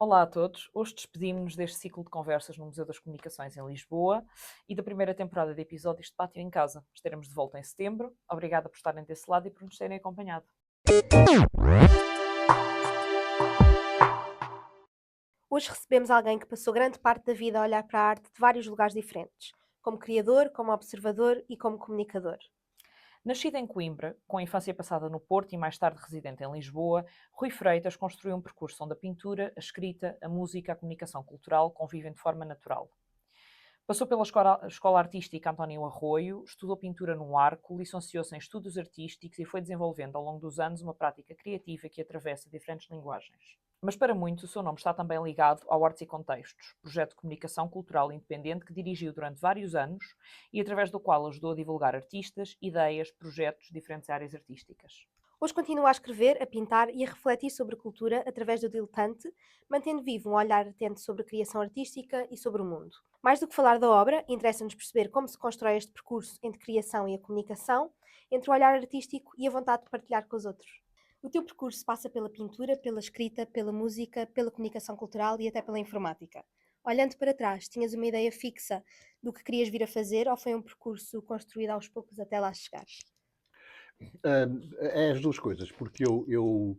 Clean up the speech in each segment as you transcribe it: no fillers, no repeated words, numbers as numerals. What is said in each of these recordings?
Olá a todos. Hoje despedimos-nos deste ciclo de conversas no Museu das Comunicações em Lisboa e da primeira temporada de episódios de Pátio em Casa. Estaremos de volta em setembro. Obrigada por estarem desse lado e por nos terem acompanhado. Hoje recebemos alguém que passou grande parte da vida a olhar para a arte de vários lugares diferentes, como criador, como observador e como comunicador. Nascido em Coimbra, com a infância passada no Porto e mais tarde residente em Lisboa, Rui Freitas construiu um percurso onde a pintura, a escrita, a música e a comunicação cultural convivem de forma natural. Passou pela Escola Artística António Arroio, estudou pintura no Arco, licenciou-se em Estudos Artísticos e foi desenvolvendo ao longo dos anos uma prática criativa que atravessa diferentes linguagens. Mas para muitos o seu nome está também ligado ao Artes e Contextos, projeto de comunicação cultural independente que dirigiu durante vários anos e através do qual ajudou a divulgar artistas, ideias, projetos de diferentes áreas artísticas. Hoje continua a escrever, a pintar e a refletir sobre a cultura através do diletante, mantendo vivo um olhar atento sobre a criação artística e sobre o mundo. Mais do que falar da obra, interessa-nos perceber como se constrói este percurso entre criação e a comunicação, entre o olhar artístico e a vontade de partilhar com os outros. O teu percurso passa pela pintura, pela escrita, pela música, pela comunicação cultural e até pela informática. Olhando para trás, tinhas uma ideia fixa do que querias vir a fazer ou foi um percurso construído aos poucos até lá chegares? É as duas coisas, porque eu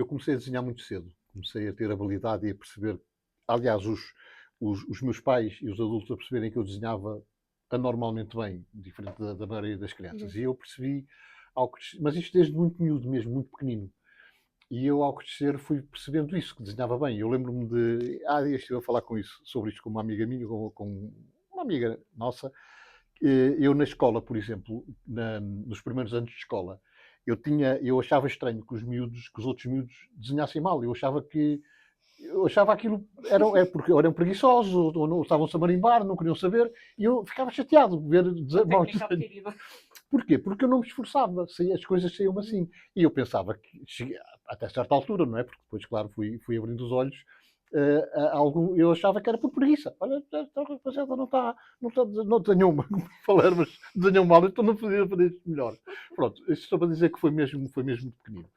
comecei a desenhar muito cedo. Comecei a ter habilidade e a perceber. Aliás, os meus pais e os adultos a perceberem que eu desenhava anormalmente bem, diferente da maioria das crianças. E eu percebi, mas isto desde muito miúdo mesmo, muito pequenino. E eu, ao crescer, fui percebendo isso, que desenhava bem. Eu lembro-me de. Há dias estive a falar sobre isto com uma amiga minha, com uma amiga nossa. Eu na escola, por exemplo, nos primeiros anos de escola, eu achava estranho que os outros miúdos desenhassem mal. Eu achava aquilo é porque ou eram preguiçosos ou não estavam-se a marimbar, não queriam saber, e eu ficava chateado de ver maus Técnica desenhos. adquirida. Porquê? Porque eu não me esforçava, as coisas saíam assim. E eu pensava que, até certa altura, não é? Porque depois, claro, fui abrindo os olhos. Eu achava que era por preguiça. Olha, esta rapaziada não desenhou mal, falar, mas desenhou mal, então não podia fazer isto melhor. Pronto, isto só para dizer que foi mesmo de pequenino.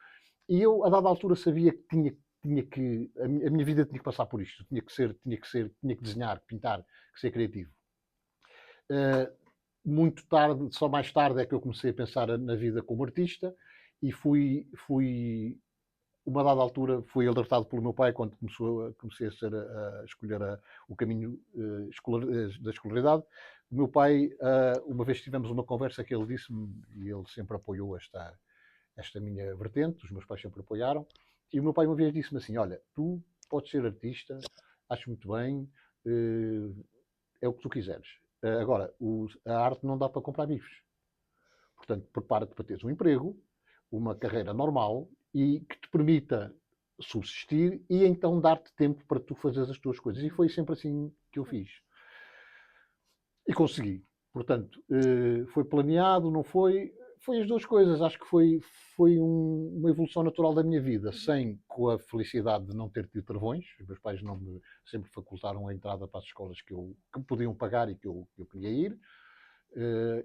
E eu, a dada altura, sabia que tinha que, a minha vida tinha que passar por isto. Tinha que desenhar, pintar, que ser criativo. Uh, Muito tarde, só mais tarde é que eu comecei a pensar na vida como artista e uma dada altura, fui alertado pelo meu pai quando comecei a escolher o caminho da escolaridade. O meu pai, uma vez tivemos uma conversa que ele disse-me, e ele sempre apoiou esta minha vertente, os meus pais sempre apoiaram, e o meu pai uma vez disse-me assim, olha, tu podes ser artista, acho muito bem, é o que tu quiseres. Agora, a arte não dá para comprar bifes. Portanto, prepara-te para teres um emprego, uma carreira normal e que te permita subsistir e então dar-te tempo para tu fazeres as tuas coisas. E foi sempre assim que eu fiz. E consegui. Portanto, foi planeado, não foi? Foi as duas coisas. Acho que foi uma evolução natural da minha vida, sem com a felicidade de não ter tido travões. Os meus pais não me sempre facultaram a entrada para as escolas que podiam pagar e que eu queria ir.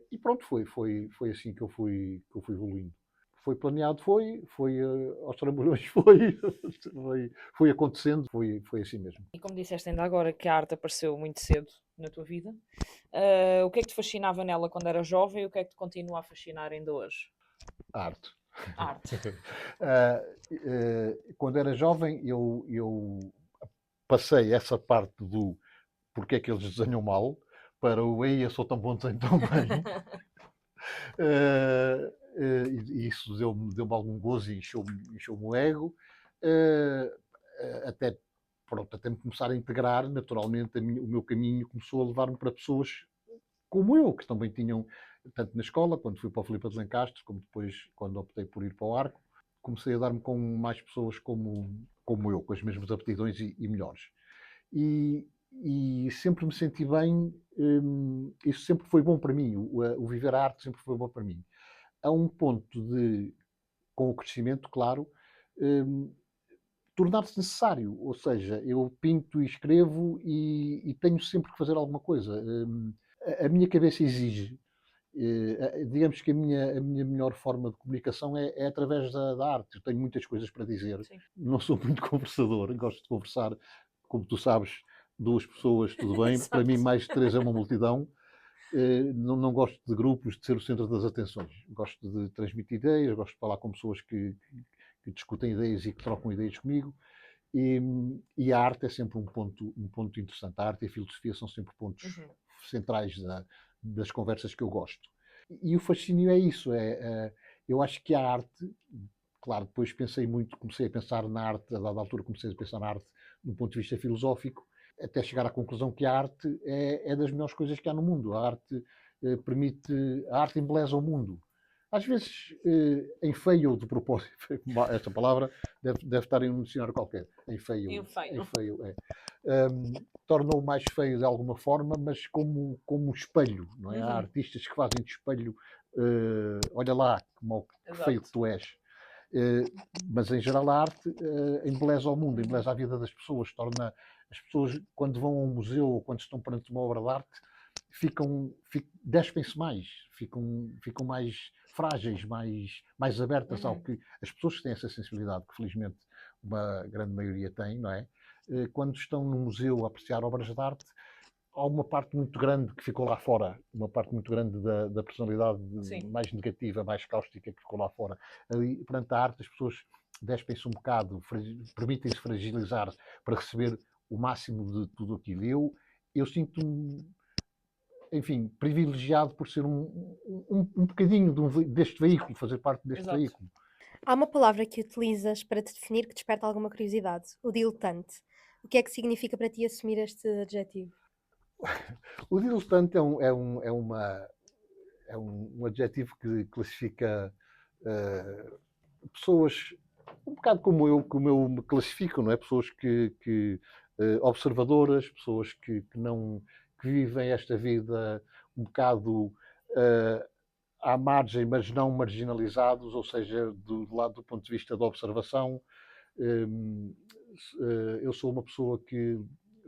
E pronto, foi assim que eu fui evoluindo. Foi planeado, foi aos trambolhões, foi acontecendo, foi assim mesmo. E como disseste ainda agora que a arte apareceu muito cedo na tua vida, o que é que te fascinava nela quando era jovem e o que é que te continua a fascinar ainda hoje? A arte. A arte. Quando era jovem, eu passei essa parte do porque é que eles desenham mal para o ei, eu sou tão bom, desenho tão bem. E isso deu-me algum gozo e encheu-me o ego. Uh, até, pronto, até me começar a integrar, naturalmente, o meu caminho começou a levar-me para pessoas como eu, que também tinham, tanto na escola, quando fui para o Filipe de Lencastre, como depois, quando optei por ir para o Arco, comecei a dar-me com mais pessoas como eu, com as mesmas aptidões e melhores. E sempre me senti bem, isso sempre foi bom para mim, o viver a arte sempre foi bom para mim. A um ponto de, com o crescimento, claro, tornar-se necessário, ou seja, eu pinto e escrevo e tenho sempre que fazer alguma coisa. A minha cabeça exige. digamos que a minha melhor forma de comunicação é através da arte. Eu tenho muitas coisas para dizer. Sim. Não sou muito conversador, gosto de conversar, como tu sabes, duas pessoas, tudo bem. Para mim, Exato. mais de três é uma multidão. Não gosto de grupos, de ser o centro das atenções. Gosto de transmitir ideias, gosto de falar com pessoas que discutem ideias e que trocam ideias comigo. E a arte é sempre um ponto interessante. A arte e a filosofia são sempre pontos Uhum. centrais das conversas que eu gosto. E o fascínio é isso. Eu acho que a arte, claro, depois comecei a pensar na arte, a dada altura comecei a pensar na arte do ponto de vista filosófico, até chegar à conclusão que a arte é das melhores coisas que há no mundo. A arte a arte embeleza o mundo. Às vezes enfeia-o de propósito. Esta palavra deve estar em um dicionário qualquer. Enfeia-o. É. Torna-o mais feio de alguma forma, mas como um espelho, não é? Há Uhum. artistas que fazem de espelho, olha lá, que feio que tu és. Mas em geral a arte embeleza o mundo, embeleza a vida das pessoas, torna as pessoas, quando vão a um museu ou quando estão perante uma obra de arte, despem-se mais, ficam mais frágeis, mais abertas ao que as pessoas que têm essa sensibilidade, que felizmente uma grande maioria tem, não é? Quando estão no museu a apreciar obras de arte, há uma parte muito grande que ficou lá fora, uma parte muito grande da personalidade Sim. mais negativa, mais cáustica que ficou lá fora. Ali, perante a arte, as pessoas despem-se um bocado, permitem-se fragilizar para receber o máximo de tudo aquilo. Eu sinto-me, enfim, privilegiado por ser um bocadinho deste veículo, fazer parte deste Exato. veículo. Há uma palavra que utilizas para te definir que desperta alguma curiosidade: o diletante. O que é que significa para ti assumir este adjetivo? O diletante é um adjetivo que classifica pessoas um bocado como eu me classifico, não é? Pessoas observadoras, pessoas que vivem esta vida um bocado à margem, mas não marginalizados, ou seja, do lado do ponto de vista da observação. Eu sou uma pessoa que,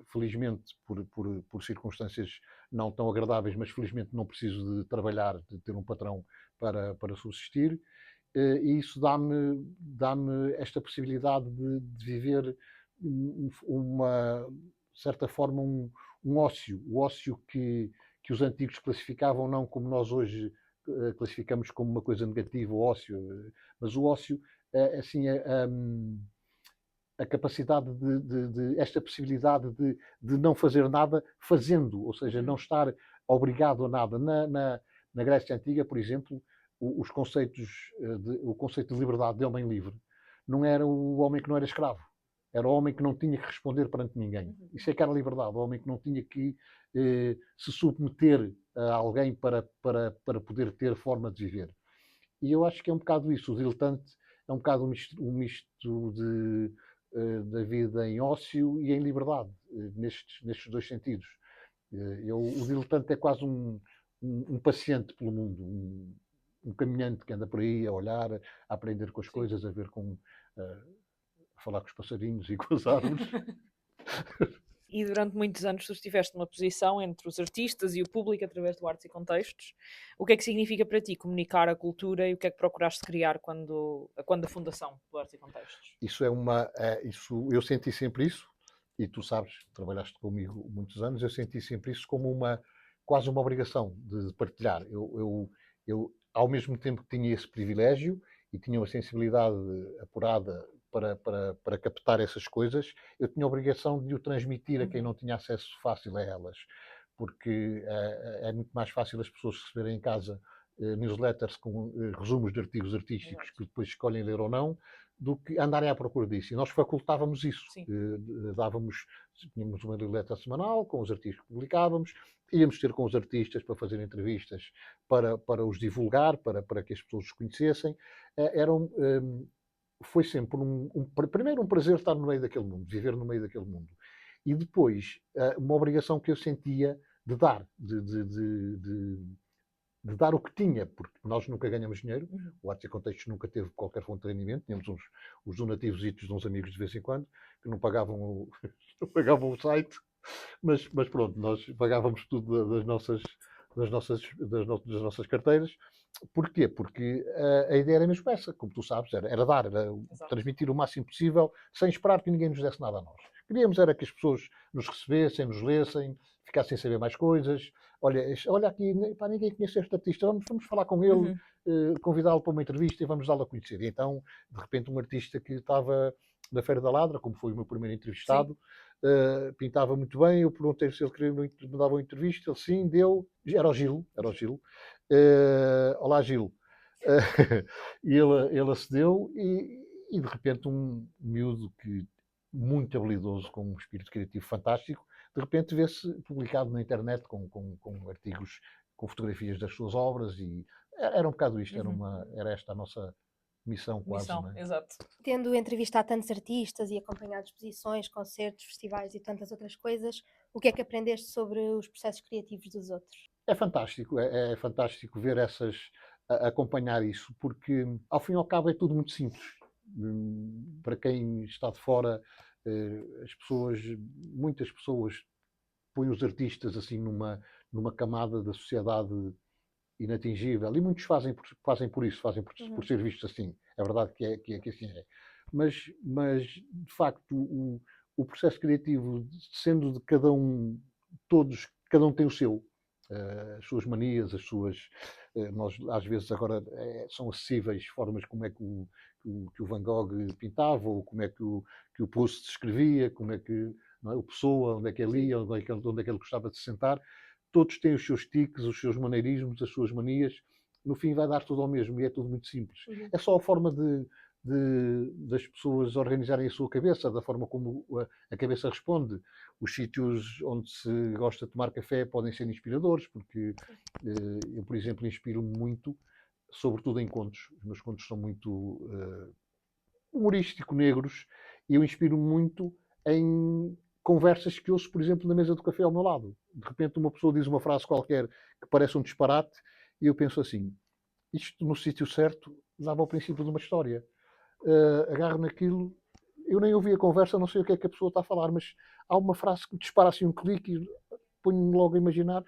felizmente, por circunstâncias não tão agradáveis, mas felizmente não preciso de trabalhar, de ter um patrão para subsistir. E isso dá-me esta possibilidade de viver de certa forma, um ócio. O ócio que os antigos classificavam não como nós hoje classificamos como uma coisa negativa, o ócio, mas o ócio, assim, a capacidade esta possibilidade de não fazer nada fazendo, ou seja, não estar obrigado a nada. Na Grécia Antiga, por exemplo, os conceitos, o conceito de liberdade de homem livre não era o homem que não era escravo, era o homem que não tinha que responder perante ninguém. Isso é que era liberdade, o homem que não tinha que se submeter a alguém para poder ter forma de viver. E eu acho que é um bocado isso. O diletante é um bocado um misto da vida em ócio e em liberdade, nestes dois sentidos. O diletante é quase um paciente pelo mundo, um caminhante que anda por aí a olhar, a aprender com as coisas, a falar com os passarinhos e com as árvores. E durante muitos anos tu estiveste numa posição entre os artistas e o público através do Artes e Contextos. O que é que significa para ti comunicar a cultura e o que é que procuraste criar quando a fundação do Artes e Contextos? Isso eu senti sempre isso, e tu sabes, trabalhaste comigo muitos anos, eu senti sempre isso como quase uma obrigação de partilhar. Eu, ao mesmo tempo que tinha esse privilégio e tinha uma sensibilidade apurada para captar essas coisas, eu tinha a obrigação de o transmitir a quem não tinha acesso fácil a elas, porque é muito mais fácil as pessoas receberem em casa newsletters com resumos de artigos artísticos que depois escolhem ler ou não, do que andarem à procura disso. E nós facultávamos isso. Tínhamos uma newsletter semanal com os artigos que publicávamos, íamos ter com os artistas para fazer entrevistas, para os divulgar, para que as pessoas os conhecessem. Foi sempre primeiro um prazer estar no meio daquele mundo, viver no meio daquele mundo. E depois uma obrigação que eu sentia de dar, de dar o que tinha, porque nós nunca ganhamos dinheiro, o Artes e Contextos nunca teve qualquer fonte de rendimento, tínhamos os donativos de uns amigos de vez em quando, que não pagavam não pagavam o site, mas pronto, nós pagávamos tudo das nossas carteiras. Porquê? Porque a ideia era mesmo essa, como tu sabes, era dar, era transmitir o máximo possível, sem esperar que ninguém nos desse nada a nós. Queríamos era que as pessoas nos recebessem, nos lessem, ficassem a saber mais coisas. Olha aqui, pá, ninguém conhece este artista, vamos falar com ele, convidá-lo para uma entrevista e vamos dá-lo a conhecer. E então, de repente, um artista que estava na Feira da Ladra, como foi o meu primeiro entrevistado, pintava muito bem, eu perguntei se ele queria me dar uma entrevista, ele sim, deu, era o Gil. Olá, Gil. E ele acedeu e de repente um miúdo muito habilidoso, com um espírito criativo fantástico, de repente vê-se publicado na internet com artigos, com fotografias das suas obras e era um bocado isto, era esta a nossa missão quase. Não é? Exato. Tendo entrevistado tantos artistas e acompanhado exposições, concertos, festivais e tantas outras coisas, o que é que aprendeste sobre os processos criativos dos outros? É fantástico, é fantástico ver acompanhar isso, porque ao fim e ao cabo é tudo muito simples. Para quem está de fora, muitas pessoas põem os artistas assim numa camada da sociedade inatingível, e muitos fazem por isso, por ser vistos assim. É verdade que assim é. Mas de facto, o processo criativo, sendo de cada um, cada um tem o seu. As suas manias, nós às vezes agora são acessíveis formas como é que o Van Gogh pintava, ou como é que o Proust escrevia, como é que o Pessoa, onde é que ele ia, onde é que ele gostava de se sentar. Todos têm os seus tiques, os seus maneirismos, as suas manias. No fim vai dar tudo ao mesmo e é tudo muito simples. É só a forma das pessoas organizarem a sua cabeça, da forma como a cabeça responde. Os sítios onde se gosta de tomar café podem ser inspiradores, porque eu, por exemplo, inspiro-me muito, sobretudo em contos. Os meus contos são muito humorístico-negros, e eu inspiro-me muito em conversas que ouço, por exemplo, na mesa do café ao meu lado. De repente uma pessoa diz uma frase qualquer que parece um disparate, e eu penso assim, isto no sítio certo dava ao princípio de uma história. Agarro naquilo, eu nem ouvi a conversa, não sei o que é que a pessoa está a falar, mas há uma frase que dispara assim um clique e ponho-me logo a imaginar.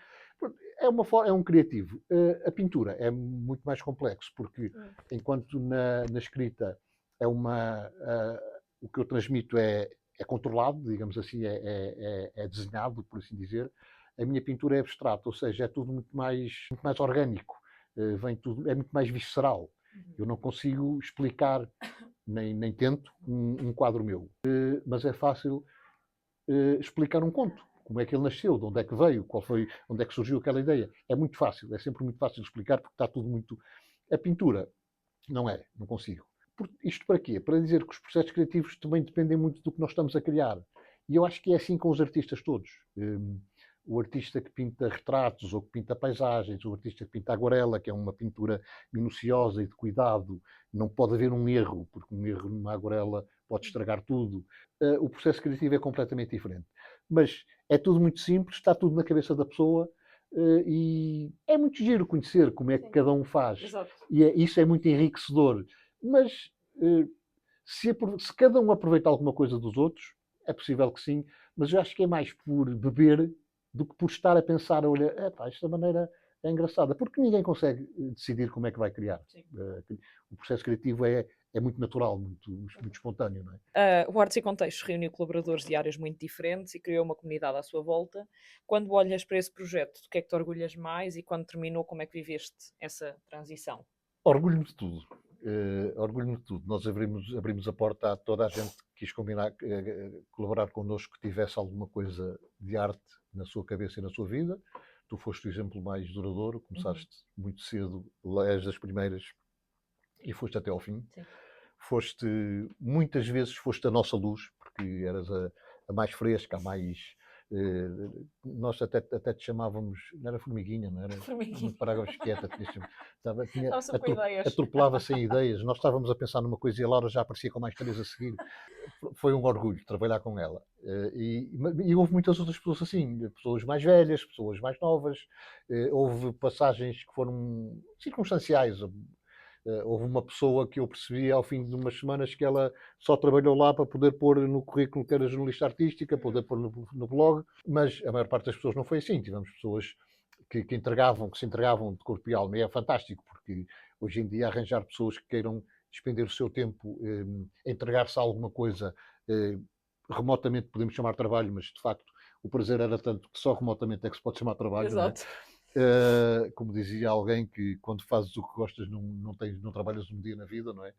É um criativo. A pintura é muito mais complexo, porque enquanto na escrita o que eu transmito é controlado, digamos assim, é desenhado, por assim dizer. A minha pintura é abstrata, ou seja, é tudo muito mais orgânico, é muito mais visceral. Eu não consigo explicar, nem tento, um quadro meu. Mas é fácil explicar um conto. Como é que ele nasceu, de onde é que veio, onde é que surgiu aquela ideia. É muito fácil, é sempre muito fácil de explicar, porque está tudo muito... A pintura, não consigo. Isto para quê? Para dizer que os processos criativos também dependem muito do que nós estamos a criar. E eu acho que é assim com os artistas todos. O artista que pinta retratos, ou que pinta paisagens, o artista que pinta aguarela, que é uma pintura minuciosa e de cuidado, não pode haver um erro, porque um erro numa aguarela pode estragar tudo. O processo criativo é completamente diferente. Mas é tudo muito simples, está tudo na cabeça da pessoa, e é muito giro conhecer como é que cada um faz. Exato. E isso é muito enriquecedor. Mas se cada um aproveita alguma coisa dos outros, é possível que sim, mas eu acho que é mais por beber do que por estar a pensar, olha, esta maneira é engraçada, porque ninguém consegue decidir como é que vai criar. O processo criativo é muito natural, muito espontâneo. Não é? O Artes e Contextos reuniu colaboradores de áreas muito diferentes e criou uma comunidade à sua volta. Quando olhas para esse projeto, do que é que te orgulhas mais, e quando terminou, como é que viveste essa transição? Orgulho-me de tudo. Orgulho-me de tudo. Nós abrimos a porta a toda a gente que quis colaborar connosco, que tivesse alguma coisa de arte na sua cabeça e na sua vida. Tu foste o exemplo mais duradouro, começaste muito cedo, és das primeiras e foste até ao fim. Sim. Muitas vezes foste a nossa luz, porque eras a mais fresca, a mais... nós até te chamávamos, não era formiguinha, não era? Formiguinha. Parávamos quieta, atropelava sem ideias. Nós estávamos a pensar numa coisa e a Laura já aparecia com mais três a seguir. Foi um orgulho trabalhar com ela. E houve muitas outras pessoas assim, pessoas mais velhas, pessoas mais novas. Houve passagens que foram circunstanciais. Houve uma pessoa que eu percebi ao fim de umas semanas que ela só trabalhou lá para poder pôr no currículo que era jornalista artística, poder pôr no blog, mas a maior parte das pessoas não foi assim. Tivemos pessoas que se entregavam de corpo e alma. E é fantástico, porque hoje em dia arranjar pessoas que queiram despender o seu tempo, entregar-se a alguma coisa, remotamente podemos chamar trabalho, mas de facto o prazer era tanto que só remotamente é que se pode chamar trabalho, não é? Exato. Como dizia alguém, que quando fazes o que gostas não trabalhas um dia na vida, não é?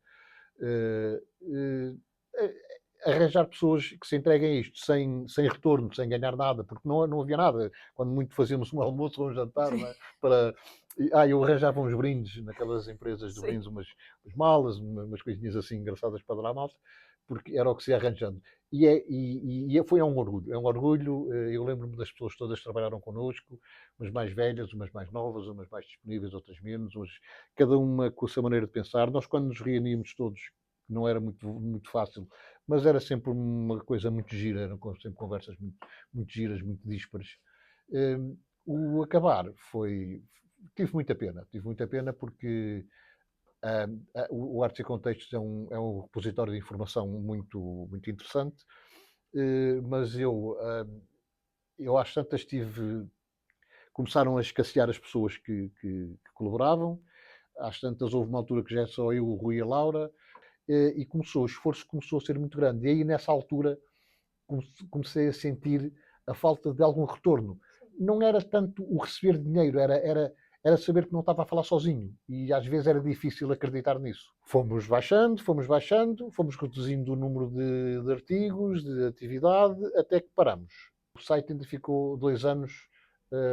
Eh, eh, Arranjar pessoas que se entreguem a isto sem retorno, sem ganhar nada, porque não havia nada. Quando muito fazíamos um almoço ou um jantar, não é? Eu arranjava uns brindes naquelas empresas de Sim. brindes, umas malas, umas coisinhas assim engraçadas para dar à malta, porque era o que se ia arranjando. Foi um orgulho, eu lembro-me das pessoas todas que trabalharam connosco, umas mais velhas, umas mais novas, umas mais disponíveis, outras menos, cada uma com a sua maneira de pensar. Nós, quando nos reuníamos todos, não era muito fácil, mas era sempre uma coisa muito gira, eram sempre conversas muito giras, muito díspares. O acabar tive muita pena porque o Artes e Contextos é um repositório de informação muito interessante, mas eu às tantas começaram a escassear as pessoas que colaboravam, às tantas houve uma altura que já é só eu, o Rui e a Laura, e o esforço começou a ser muito grande. E aí, nessa altura, comecei a sentir a falta de algum retorno. Não era tanto o receber dinheiro, era saber que não estava a falar sozinho. E às vezes era difícil acreditar nisso. Fomos baixando, fomos reduzindo o número de artigos, de atividade, até que paramos. O site ainda ficou 2 anos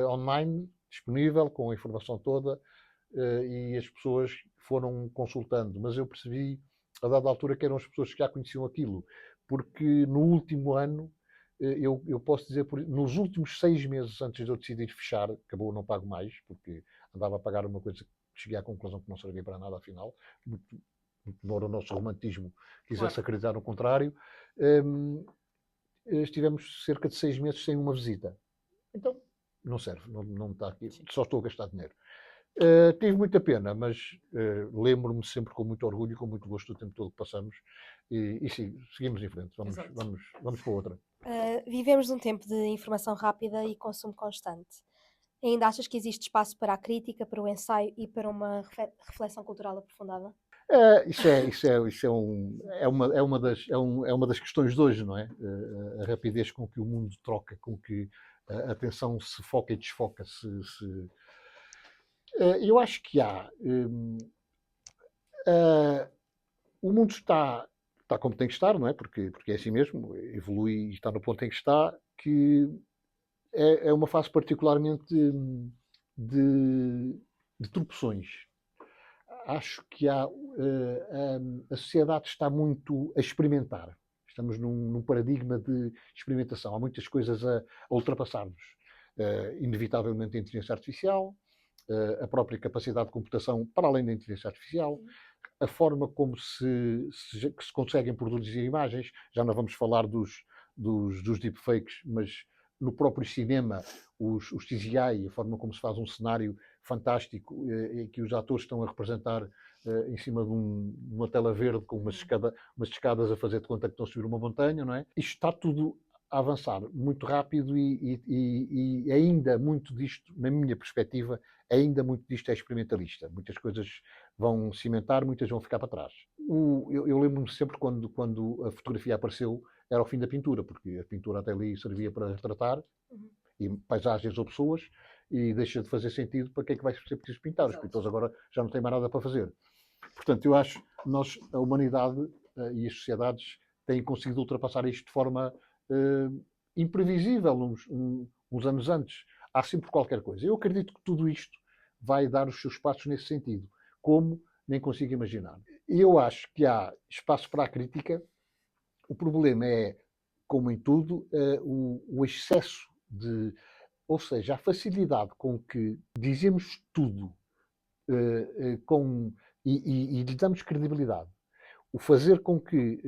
online, disponível, com a informação toda, e as pessoas foram consultando. Mas eu percebi, a dada altura, que eram as pessoas que já conheciam aquilo, porque no último ano, eu posso dizer, nos últimos 6 meses antes de eu decidir fechar, acabou, não pago mais, porque andava a pagar uma coisa que cheguei à conclusão que não servia para nada, afinal, muito, embora o nosso romantismo quisesse Claro. acreditar no contrário. Estivemos cerca de 6 meses sem uma visita. Então, não serve, não está aqui, só estou a gastar dinheiro. Tive muita pena, mas lembro-me sempre com muito orgulho e com muito gosto do tempo todo que passamos. E sim, seguimos em frente. Exato. Vamos para outra. Vivemos num tempo de informação rápida e consumo constante. Ainda achas que existe espaço para a crítica, para o ensaio e para uma reflexão cultural aprofundada? É uma das questões de hoje, não é? A rapidez com que o mundo troca, com que a atenção se foca e desfoca. Eu acho que há. O mundo está como tem que estar, não é? Porque é assim mesmo, evolui e está no ponto em que está, que é uma fase particularmente de, de tropeções. Acho que a sociedade está muito a experimentar. Estamos num paradigma de experimentação. Há muitas coisas a ultrapassar-nos. Inevitavelmente a inteligência artificial, a própria capacidade de computação para além da inteligência artificial, a forma como que se conseguem produzir imagens. Já não vamos falar dos deepfakes, mas no próprio cinema, os CGI, a forma como se faz um cenário fantástico, em que os atores estão a representar em cima de uma tela verde com umas escadas a fazer de conta que estão a subir uma montanha, não é? Isto está tudo a avançar muito rápido e ainda muito disto, na minha perspectiva, ainda muito disto é experimentalista. Muitas coisas vão cimentar, muitas vão ficar para trás. Eu lembro-me sempre quando a fotografia apareceu, era o fim da pintura, porque a pintura até ali servia para retratar e paisagens ou pessoas, e deixa de fazer sentido. Para que é que vai ser preciso pintar? Os pintores agora já não têm mais nada para fazer. Portanto, eu acho que a humanidade e as sociedades têm conseguido ultrapassar isto de forma imprevisível uns anos antes. Há sempre qualquer coisa. Eu acredito que tudo isto vai dar os seus passos nesse sentido. Como? Nem consigo imaginar. Eu acho que há espaço para a crítica. O problema é, como em tudo, o excesso ou seja, a facilidade com que dizemos tudo e lhe damos credibilidade. O fazer com que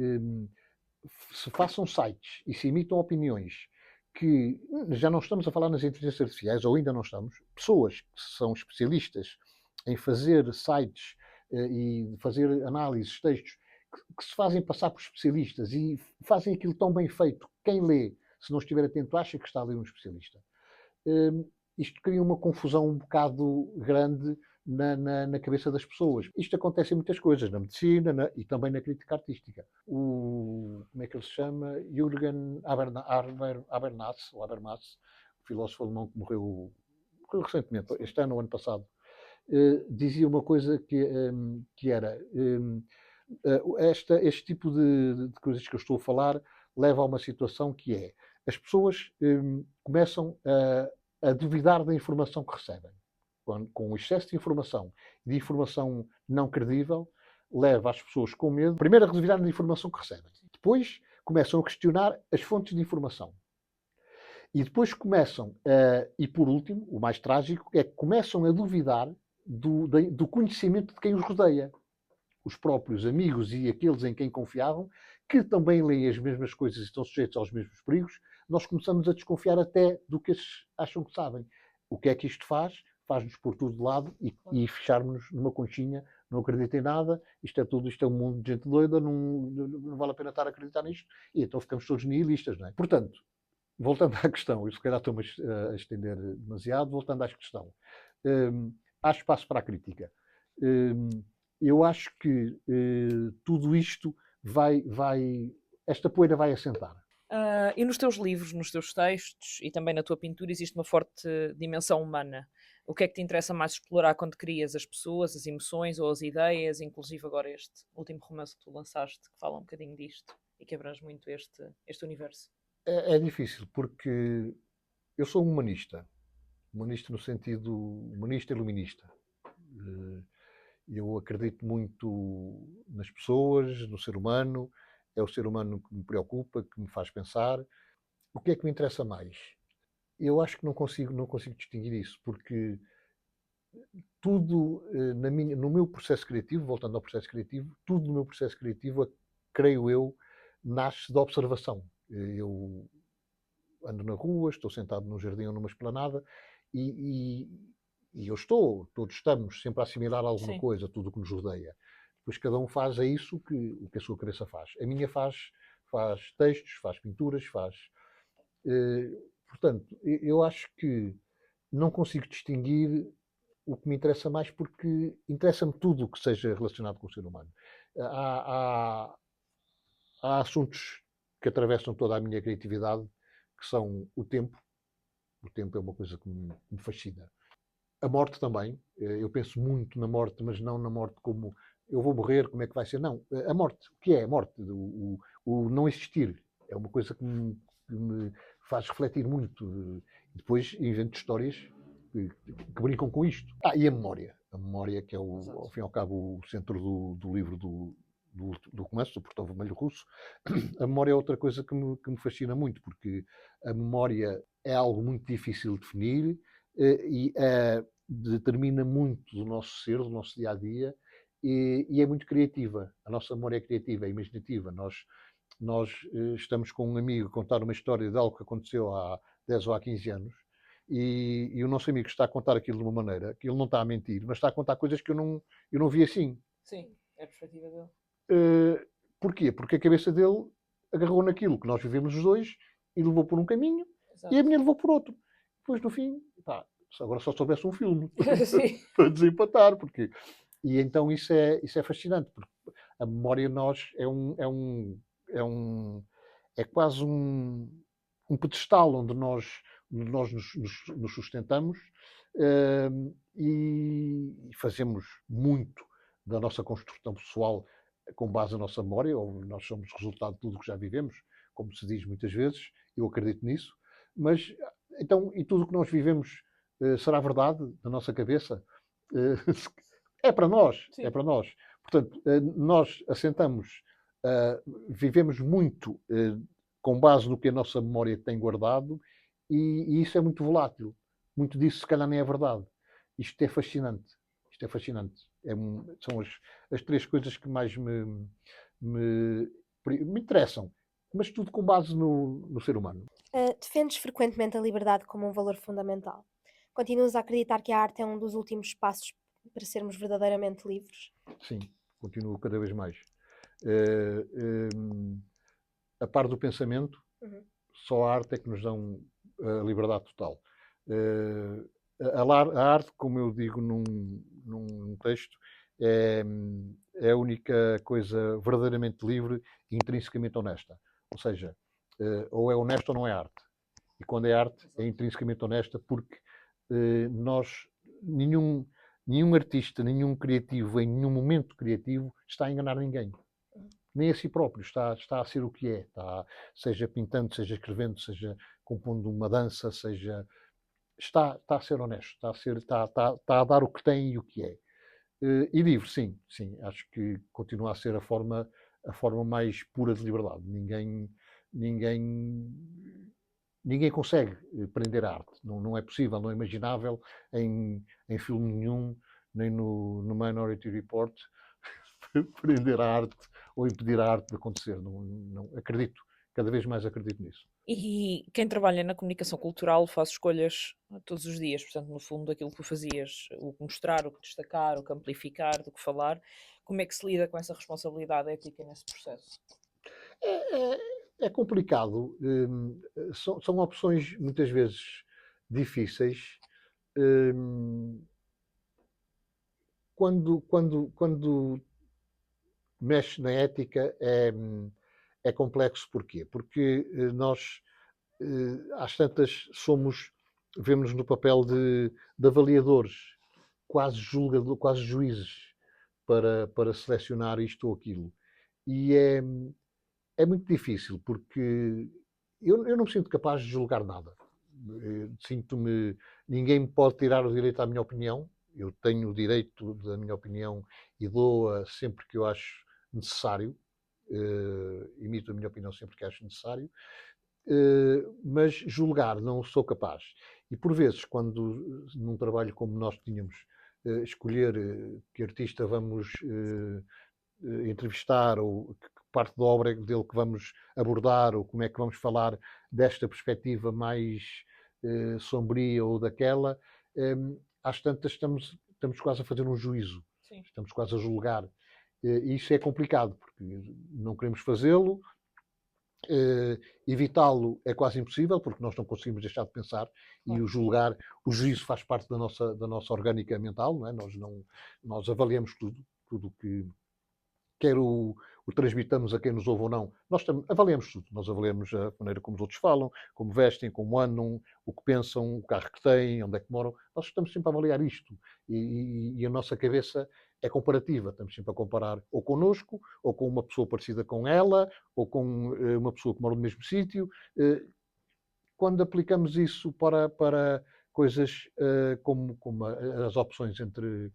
se façam sites e se emitam opiniões que já não estamos a falar nas inteligências artificiais, ou ainda não estamos, pessoas que são especialistas em fazer sites e fazer análises, textos, que se fazem passar por especialistas e fazem aquilo tão bem feito. Quem lê, se não estiver atento, acha que está a ler um especialista. isto cria uma confusão um bocado grande na cabeça das pessoas. Isto acontece em muitas coisas, na medicina e também na crítica artística. Como é que ele se chama? Jürgen Habermas, o filósofo alemão que morreu recentemente, este ano ou ano passado, dizia uma coisa que era este tipo de coisas que eu estou a falar leva a uma situação que é as pessoas começam a duvidar da informação que recebem. Com o excesso de informação e de informação não credível, leva as pessoas com medo, primeiro a duvidar da informação que recebem. Depois começam a questionar as fontes de informação. E depois começam, e por último, o mais trágico, é que começam a duvidar do conhecimento de quem os rodeia. Os próprios amigos e aqueles em quem confiavam, que também leem as mesmas coisas e estão sujeitos aos mesmos perigos, nós começamos a desconfiar até do que eles acham que sabem. O que é que isto faz? Faz-nos pôr tudo de lado e fecharmos-nos numa conchinha, não acredito em nada, isto é um mundo de gente doida, não vale a pena estar a acreditar nisto, e então ficamos todos nihilistas, não é? Portanto, voltando à questão, eu se calhar estou-me a estender demasiado, voltando à questão, há espaço para a crítica. Eu acho que tudo isto esta poeira vai assentar. E nos teus livros, nos teus textos e também na tua pintura existe uma forte dimensão humana. O que é que te interessa mais explorar quando crias as pessoas, as emoções ou as ideias, inclusive agora este último romance que tu lançaste, que fala um bocadinho disto e que abrange muito este universo? É difícil, porque eu sou um humanista no sentido humanista e iluminista. Eu acredito muito nas pessoas, no ser humano, é o ser humano que me preocupa, que me faz pensar. O que é que me interessa mais? Eu acho que não consigo distinguir isso, porque tudo no meu processo criativo, voltando ao processo criativo, tudo no meu processo criativo, creio eu, nasce da observação. Eu ando na rua, estou sentado num jardim ou numa esplanada e todos estamos sempre a assimilar alguma Sim. coisa, tudo o que nos rodeia. Depois cada um faz isso o que a sua cabeça faz. A minha faz textos, faz pinturas, faz. Portanto, eu acho que não consigo distinguir o que me interessa mais porque interessa-me tudo o que seja relacionado com o ser humano. Há assuntos que atravessam toda a minha criatividade, que são o tempo. O tempo é uma coisa que me fascina. A morte também. Eu penso muito na morte, mas não na morte como eu vou morrer, como é que vai ser. Não, a morte. O que é a morte? O não existir. É uma coisa que me faz refletir muito. Depois invento histórias que brincam com isto. E a memória. A memória que é, ao fim e ao cabo, o centro do livro do romance, do Portão Vermelho Russo. A memória é outra coisa que me fascina muito, porque a memória é algo muito difícil de definir e determina muito do nosso ser, do nosso dia-a-dia, e é muito criativa. A nossa memória é criativa, é imaginativa. Nós estamos com um amigo a contar uma história de algo que aconteceu há 10 ou há 15 anos, e o nosso amigo está a contar aquilo de uma maneira que ele não está a mentir, mas está a contar coisas que eu não vi assim. Sim, é a perspectiva dele. Porquê? Porque a cabeça dele agarrou naquilo que nós vivemos os dois e levou por um caminho. Exato. E a minha levou por outro. Depois, no fim, agora só soubesse um filme Sim. para desempatar. E então isso é fascinante, porque a memória em nós é quase um pedestal onde nós nos sustentamos e fazemos muito da nossa construção pessoal com base na nossa memória, ou nós somos resultado de tudo o que já vivemos, como se diz muitas vezes, eu acredito nisso, mas então, e tudo o que nós vivemos será verdade na nossa cabeça? É para nós, Sim. é para nós. Portanto, nós assentamos, vivemos muito com base no que a nossa memória tem guardado e isso é muito volátil. Muito disso, se calhar, nem é verdade. Isto é fascinante. Isto é fascinante. São as três coisas que mais me interessam. Mas tudo com base no ser humano. Defendes frequentemente a liberdade como um valor fundamental. Continuas a acreditar que a arte é um dos últimos passos para sermos verdadeiramente livres? Sim, continuo cada vez mais. A par do pensamento, só a arte é que nos dá a liberdade total. Eh, a arte, como eu digo num texto, é, é a única coisa verdadeiramente livre e intrinsecamente honesta. Ou seja, ou é honesto ou não é arte. E quando é arte, é intrinsecamente honesta, porque nós, nenhum, nenhum artista, nenhum criativo, em nenhum momento criativo, está a enganar ninguém. Nem a si próprio, está a ser o que é. Seja pintando, seja escrevendo, seja compondo uma dança, seja. Está a ser honesto, está a dar o que tem e o que é. E livre, sim, sim. Acho que continua a ser a forma mais pura de liberdade. Ninguém, ninguém consegue prender a arte. Não é possível, não é imaginável em filme nenhum, nem no Minority Report, prender a arte ou impedir a arte de acontecer. Não acredito, cada vez mais acredito nisso. E quem trabalha na comunicação cultural faz escolhas todos os dias, portanto, no fundo, daquilo que tu fazias, o que mostrar, o que destacar, o que amplificar, do que falar. Como é que se lida com essa responsabilidade ética nesse processo? É complicado. São opções muitas vezes difíceis. Hum, quando mexe na ética é complexo. Porquê? Porque nós, às tantas, vemos-nos no papel de avaliadores, quase julgadores, quase juízes, para selecionar isto ou aquilo. E é muito difícil, porque eu não me sinto capaz de julgar nada. Sinto-me. Ninguém me pode tirar o direito à minha opinião. Eu tenho o direito da minha opinião e dou-a sempre que eu acho necessário. Emito a minha opinião sempre que acho necessário. Mas julgar não sou capaz. E por vezes, quando num trabalho como nós tínhamos, escolher que artista vamos entrevistar ou que parte da obra dele que vamos abordar ou como é que vamos falar desta perspectiva mais sombria ou daquela, às tantas estamos quase a fazer um juízo. Sim. Estamos quase a julgar. E isso é complicado, porque não queremos fazê-lo. Evitá-lo é quase impossível, porque nós não conseguimos deixar de pensar e o juízo faz parte da nossa orgânica mental, não é? Nós avaliamos tudo que quer o transmitamos a quem nos ouve ou não, nós avaliamos tudo. Nós avaliamos a maneira como os outros falam, como vestem, como andam, o que pensam, o carro que têm, onde é que moram. Nós estamos sempre a avaliar isto. E a nossa cabeça é comparativa. Estamos sempre a comparar ou connosco, ou com uma pessoa parecida com ela, ou com uma pessoa que mora no mesmo sítio. Quando aplicamos isso para coisas como as opções entre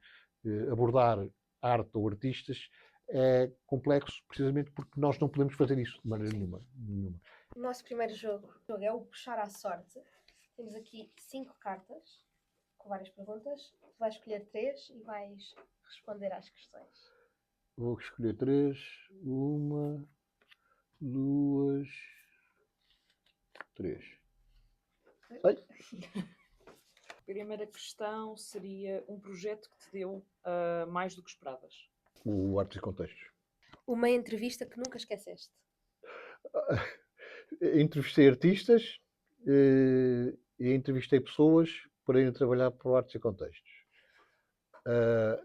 abordar arte ou artistas, é complexo precisamente porque nós não podemos fazer isso de maneira nenhuma. O nosso primeiro jogo é o puxar à sorte. Temos aqui 5 cartas com várias perguntas. Tu vais escolher 3 e vais responder às questões. Vou escolher 3. 1, 2, 3. A primeira questão seria um projeto que te deu mais do que esperavas. O Artes e Contextos. Uma entrevista que nunca esqueceste. Entrevistei artistas e entrevistei pessoas para irem trabalhar para o Artes e Contextos.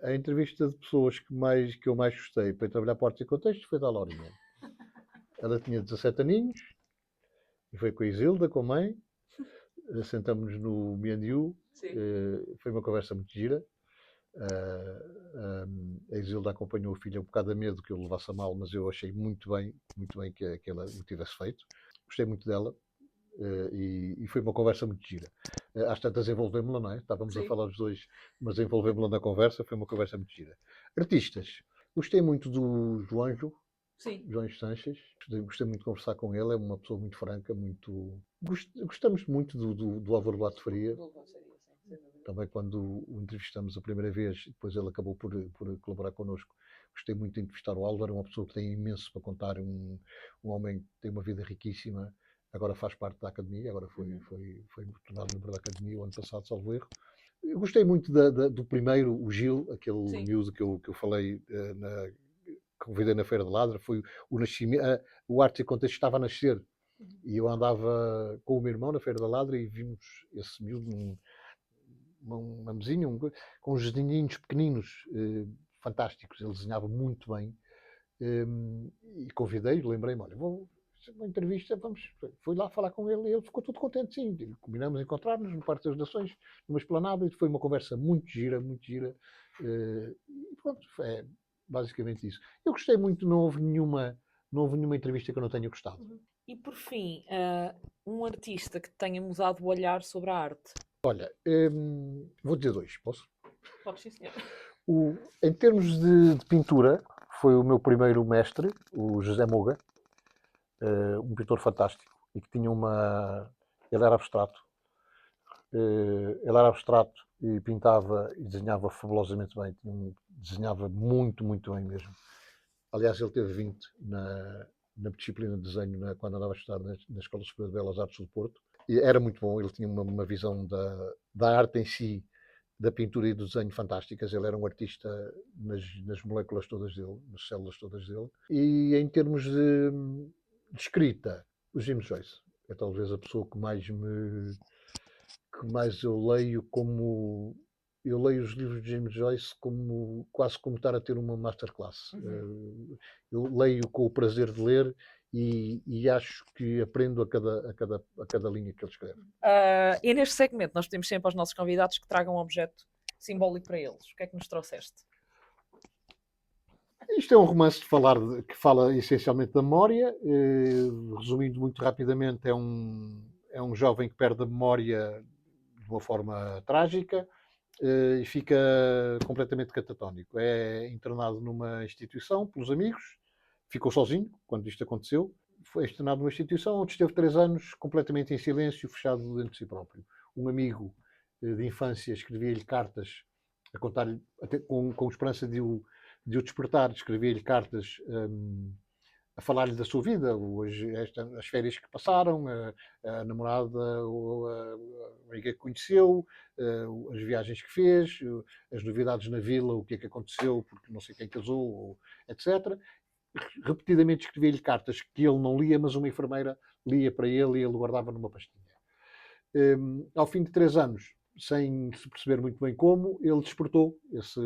A entrevista de pessoas que eu mais gostei para ir trabalhar para o Artes e Contextos foi da Laurinha. Ela tinha 17 aninhos e foi com a Isilda, com a mãe. Sentamos-nos no Me&You. Foi uma conversa muito gira. A Isilda acompanhou a filha um bocado a medo que eu levasse a mal, mas eu achei muito bem que ela o tivesse feito. Gostei muito dela e foi uma conversa muito gira. Às tantas envolvemos-la, não é? Estávamos a falar os dois, mas envolvemos-la na conversa, foi uma conversa muito gira. Artistas. Gostei muito do João Sanches. Gostei muito de conversar com ele, é uma pessoa muito franca, muito... Gostamos muito do Álvaro Lato Faria. Também quando o entrevistamos a primeira vez, depois ele acabou por colaborar connosco. Gostei muito de entrevistar o Álvaro, é uma pessoa que tem imenso para contar, um homem que tem uma vida riquíssima, agora faz parte da Academia, agora foi tornado membro da Academia o ano passado, salvo erro. Eu gostei muito do primeiro, o Gil, aquele miúdo que eu falei, convidei na Feira de Ladra, foi o nascimento, o Arte e Contexto estava a nascer. E eu andava com o meu irmão na Feira da Ladra e vimos esse miúdo uma mesinha, com uns desenhinhos pequeninos, fantásticos. Ele desenhava muito bem. E convidei-o, lembrei-me, olha, vou fazer uma entrevista, vamos. Fui lá falar com ele e ele ficou todo contente, sim. Combinamos encontrar-nos no Parque das Nações, numa esplanada, e foi uma conversa muito gira, muito gira. E pronto, é basicamente isso. Eu gostei muito, não houve nenhuma entrevista que eu não tenha gostado. E por fim, um artista que tenha mudado o olhar sobre a arte. Olha, vou dizer dois, posso? Pode sim, senhor. Em termos de pintura, foi o meu primeiro mestre, o José Moga, um pintor fantástico, e que tinha uma... Ele era abstrato. Ele era abstrato e pintava e desenhava fabulosamente bem. Desenhava muito, muito bem mesmo. Aliás, ele teve 20 na disciplina de desenho quando andava a estudar na Escola Superior de Belas Artes do Porto. E era muito bom, ele tinha uma visão da arte em si, da pintura e do desenho fantásticas. Ele era um artista nas moléculas todas dele, nas células todas dele. E em termos de escrita, o James Joyce é talvez a pessoa que mais eu leio como... Eu leio os livros de James Joyce quase como estar a ter uma masterclass. Eu leio com o prazer de ler e acho que aprendo a cada linha que ele escreve. E neste segmento nós pedimos sempre aos nossos convidados que tragam um objeto simbólico para eles. O que é que nos trouxeste? Isto é um romance que fala essencialmente da memória. Resumindo muito rapidamente, é um jovem que perde a memória de uma forma trágica e fica completamente catatónico. É internado numa instituição pelos amigos, ficou sozinho quando isto aconteceu. Foi internado numa instituição onde esteve 3 anos completamente em silêncio, fechado dentro de si próprio. Um amigo de infância escrevia-lhe cartas a contar-lhe, com esperança de o despertar, escrevia-lhe cartas a falar-lhe da sua vida, as férias que passaram, a namorada, a amiga que conheceu, as viagens que fez, as novidades na vila, o que é que aconteceu, porque não sei quem casou, etc. Repetidamente escrevia-lhe cartas que ele não lia, mas uma enfermeira lia para ele e ele guardava numa pastinha. Ao fim de 3 anos, sem se perceber muito bem como, ele despertou, esse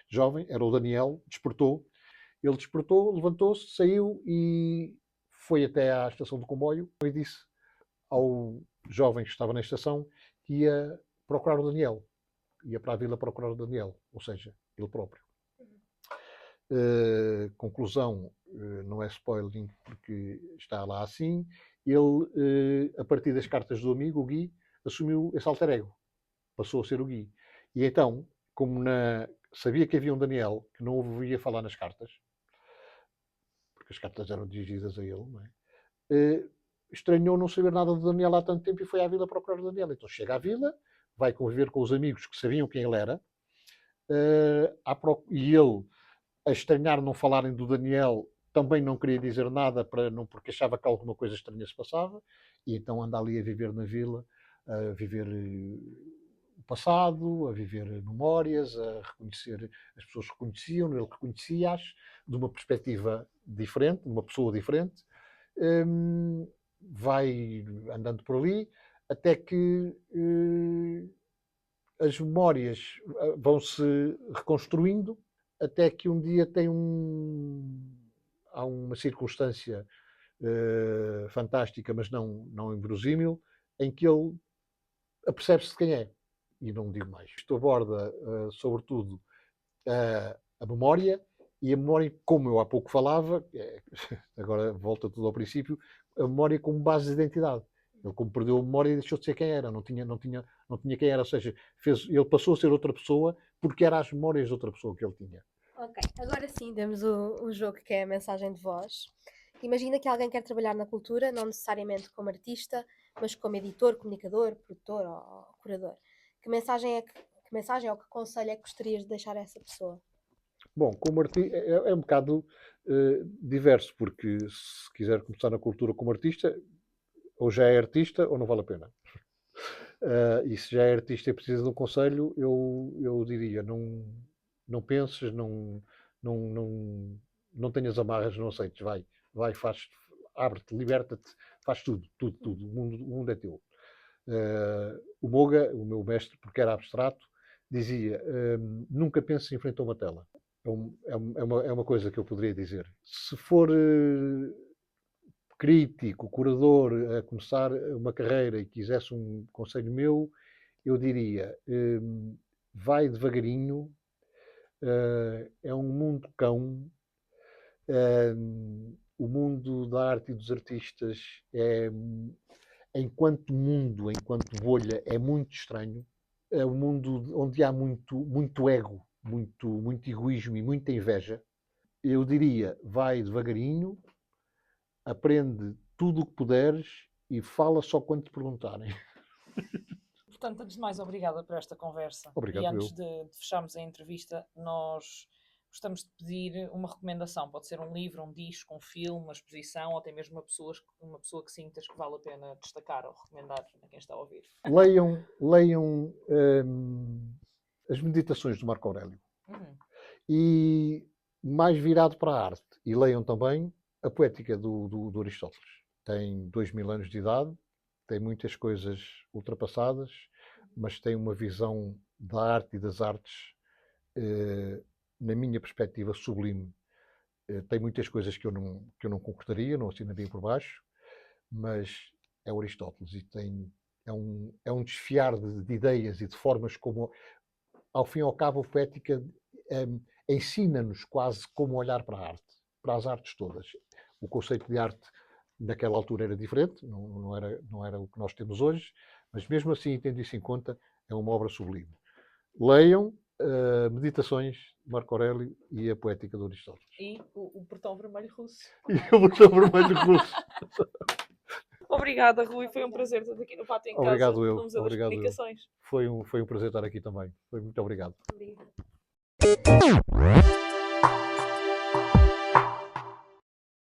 jovem, era o Daniel, despertou. Ele despertou, levantou-se, saiu e foi até à estação do comboio e disse ao jovem que estava na estação que ia procurar o Daniel. Ia para a vila procurar o Daniel, ou seja, ele próprio. Conclusão, não é spoiling porque está lá assim. Ele, a partir das cartas do amigo, o Gui, assumiu esse alter ego. Passou a ser o Gui. E então, como sabia que havia um Daniel que não ouvia falar nas cartas, porque as cartas eram dirigidas a ele, não é? Estranhou não saber nada do Daniel há tanto tempo e foi à vila procurar o Daniel. Então chega à vila, vai conviver com os amigos que sabiam quem ele era, e ele, a estranhar não falarem do Daniel, também não queria dizer nada porque achava que alguma coisa estranha se passava, e então anda ali a viver na vila, a viver o passado, a viver memórias, a reconhecer, as pessoas reconheciam, ele reconhecia-as de uma perspectiva diferente, de uma pessoa diferente. Vai andando por ali até que as memórias vão-se reconstruindo até que um dia há uma circunstância fantástica, mas não inverosímil, em que ele apercebe-se de quem é. E não digo mais. Isto aborda, sobretudo, a memória, e a memória, como eu há pouco falava, agora volta tudo ao princípio, a memória como base de identidade. Ele, como perdeu a memória, deixou de ser quem era, não tinha quem era, ou seja, ele passou a ser outra pessoa porque era as memórias de outra pessoa que ele tinha. Ok, agora sim temos o jogo que é a mensagem de voz. Imagina que alguém quer trabalhar na cultura, não necessariamente como artista, mas como editor, comunicador, produtor ou curador. Que mensagem ou que conselho é que gostarias de deixar a essa pessoa? Bom, como artista é um bocado diverso, porque se quiser começar na cultura como artista, ou já é artista ou não vale a pena. E se já é artista e precisa de um conselho, eu diria, não penses, não tenhas amarras, não aceites, vai, faz, abre-te, liberta-te, faz tudo, tudo, tudo. O mundo é teu. O Moga, o meu mestre, porque era abstrato, dizia, nunca penses em frente a uma tela. É uma coisa que eu poderia dizer. Se for crítico, curador, a começar uma carreira e quisesse um conselho meu, eu diria, vai devagarinho, é um mundo cão, o mundo da arte e dos artistas enquanto mundo, enquanto bolha, é muito estranho. É um mundo onde há muito ego, muito egoísmo e muita inveja. Eu diria, vai devagarinho, aprende tudo o que puderes e fala só quando te perguntarem. Portanto, antes de mais, obrigada por esta conversa. Obrigado, e antes de fecharmos a entrevista, nós gostamos de pedir uma recomendação. Pode ser um livro, um disco, um filme, uma exposição, ou até mesmo uma pessoa que sintas que vale a pena destacar ou recomendar a quem está a ouvir. Leiam as meditações do Marco Aurélio. E mais virado para a arte. E leiam também a Poética do Aristóteles. Tem 2000 anos de idade, tem muitas coisas ultrapassadas, mas tem uma visão da arte e das artes, na minha perspectiva, sublime. Tem muitas coisas que eu não concordaria, não assinaria por baixo, mas é o Aristóteles e é um desfiar de ideias e de formas como, ao fim e ao cabo, a Poética ensina-nos quase como olhar para a arte, para as artes todas. O conceito de arte naquela altura era diferente, não era o que nós temos hoje, mas mesmo assim, tendo isso em conta, é uma obra sublime. Leiam Meditações de Marco Aurélio e a Poética do Aristóteles. E o Portão Vermelho Russo. E o Portão Vermelho Russo. Obrigada, Rui. Foi um prazer estar aqui no Pátio em Casa. Obrigado eu. No Museu das Comunicações. Foi um prazer estar aqui também. Muito obrigado. Obrigada.